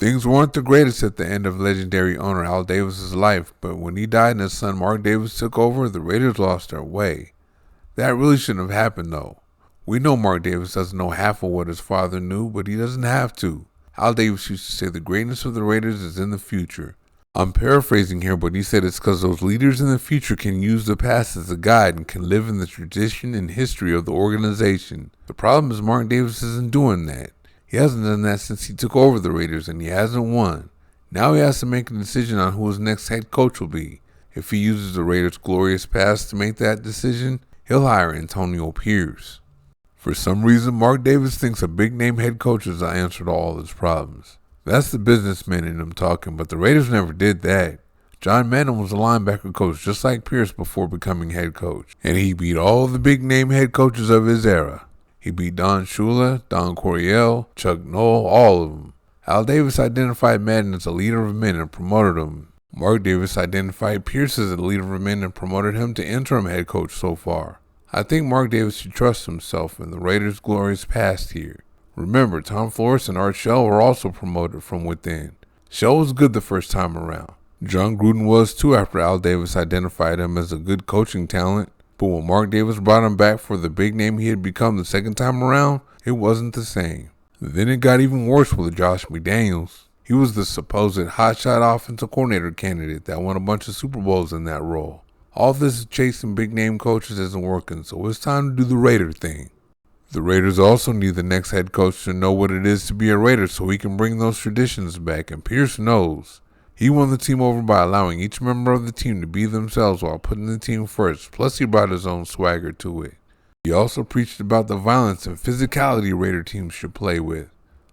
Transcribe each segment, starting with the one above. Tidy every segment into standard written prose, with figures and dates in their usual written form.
Things weren't the greatest at the end of legendary owner Al Davis' life, but when he died and his son Mark Davis took over, the Raiders lost their way. That really shouldn't have happened though. We know Mark Davis doesn't know half of what his father knew, but he doesn't have to. Al Davis used to say the greatness of the Raiders is in the future. I'm paraphrasing here, but he said it's because those leaders in the future can use the past as a guide and can live in the tradition and history of the organization. The problem is Mark Davis isn't doing that. He hasn't done that since he took over the Raiders and he hasn't won. Now he has to make a decision on who his next head coach will be. If he uses the Raiders' glorious past to make that decision, he'll hire Antonio Pierce. For some reason, Mark Davis thinks a big-name head coach is the answer to all his problems. That's the businessman in him talking, but the Raiders never did that. John Madden was a linebacker coach just like Pierce before becoming head coach, and he beat all the big-name head coaches of his era. He beat Don Shula, Don Coryell, Chuck Noll, all of them. Al Davis identified Madden as a leader of men and promoted him. Mark Davis identified Pierce as a leader of men and promoted him to interim head coach so far. I think Mark Davis should trust himself and the Raiders' glorious past here. Remember, Tom Flores and Art Shell were also promoted from within. Shell was good the first time around. John Gruden was too after Al Davis identified him as a good coaching talent. But when Mark Davis brought him back for the big name he had become the second time around, it wasn't the same. Then it got even worse with Josh McDaniels. He was the supposed hotshot offensive coordinator candidate that won a bunch of Super Bowls in that role. All this chasing big name coaches isn't working, so it's time to do the Raider thing. The Raiders also need the next head coach to know what it is to be a Raider so he can bring those traditions back, and Pierce knows. He won the team over by allowing each member of the team to be themselves while putting the team first, plus he brought his own swagger to it. He also preached about the violence and physicality Raider teams should play with.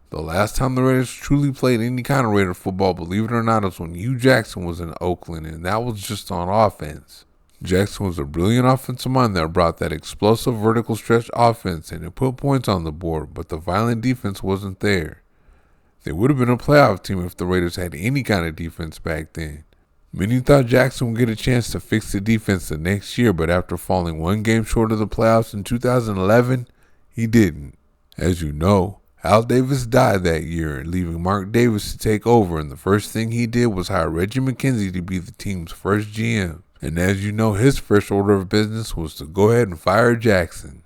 The last time the Raiders truly played any kind of Raider football, believe it or not, was when Hugh Jackson was in Oakland, and that was just on offense. Jackson was a brilliant offensive mind that brought that explosive vertical stretch offense and it put points on the board, but the violent defense wasn't there. They would have been a playoff team if the Raiders had any kind of defense back then. Many thought Jackson would get a chance to fix the defense the next year, but after falling one game short of the playoffs in 2011, he didn't. As you know, Al Davis died that year, leaving Mark Davis to take over, and the first thing he did was hire Reggie McKenzie to be the team's first GM. And as you know, his first order of business was to go ahead and fire Jackson.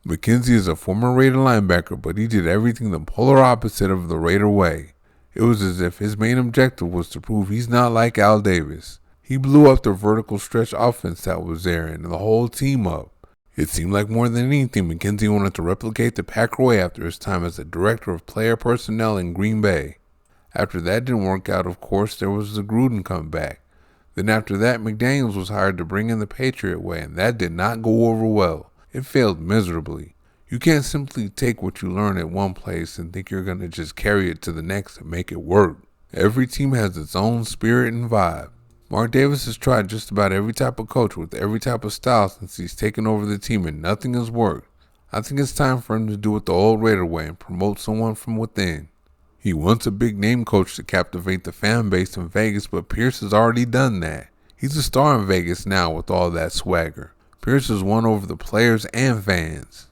McKenzie is a former Raider linebacker, but he did everything the polar opposite of the Raider way. It was as if his main objective was to prove he's not like Al Davis. He blew up the vertical stretch offense that was there and the whole team up. It seemed like more than anything, McKenzie wanted to replicate the Packer way after his time as the director of player personnel in Green Bay. After that didn't work out, of course, there was the Gruden comeback. Then after that, McDaniels was hired to bring in the Patriot way, and that did not go over well. It failed miserably. You can't simply take what you learn at one place and think you're going to just carry it to the next and make it work. Every team has its own spirit and vibe. Mark Davis has tried just about every type of coach with every type of style since he's taken over the team and nothing has worked. I think it's time for him to do it the old Raider way and promote someone from within. He wants a big name coach to captivate the fan base in Vegas, but Pierce has already done that. He's a star in Vegas now with all that swagger. Pierce has won over the players and fans.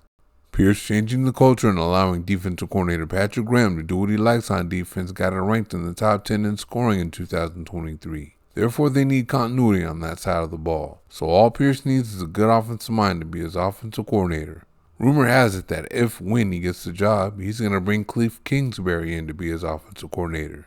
Pierce changing the culture and allowing defensive coordinator Patrick Graham to do what he likes on defense got it ranked in the top 10 in scoring in 2023. Therefore, they need continuity on that side of the ball. So all Pierce needs is a good offensive mind to be his offensive coordinator. Rumor has it that when he gets the job, he's going to bring Cliff Kingsbury in to be his offensive coordinator.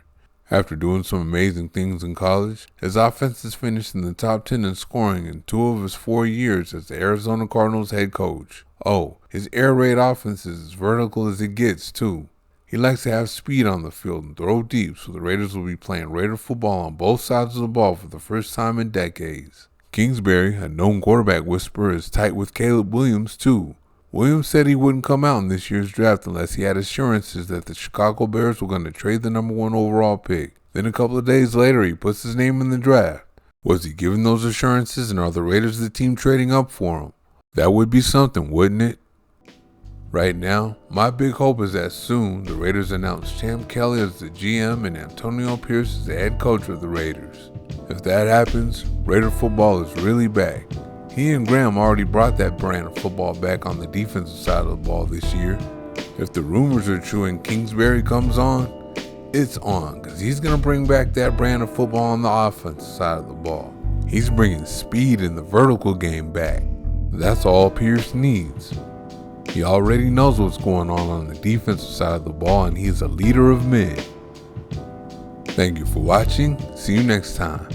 After doing some amazing things in college, his offense has finished in the top 10 in scoring in 2 of his 4 years as the Arizona Cardinals head coach. Oh, his air raid offense is as vertical as it gets, too. He likes to have speed on the field and throw deep, so the Raiders will be playing Raider football on both sides of the ball for the first time in decades. Kingsbury, a known quarterback whisperer, is tight with Caleb Williams, too. Williams said he wouldn't come out in this year's draft unless he had assurances that the Chicago Bears were going to trade the number 1 overall pick. Then a couple of days later, he puts his name in the draft. Was he given those assurances, and are the Raiders the team trading up for him? That would be something, wouldn't it? Right now, my big hope is that soon the Raiders announce Champ Kelly as the GM and Antonio Pierce as the head coach of the Raiders. If that happens, Raider football is really back. He and Graham already brought that brand of football back on the defensive side of the ball this year. If the rumors are true and Kingsbury comes on, It's on, because he's going to bring back that brand of football on the offensive side of the ball. He's bringing speed in the vertical game back. That's all Pierce needs. He already knows what's going on the defensive side of the ball, and he's a leader of men. Thank you for watching. See you next time.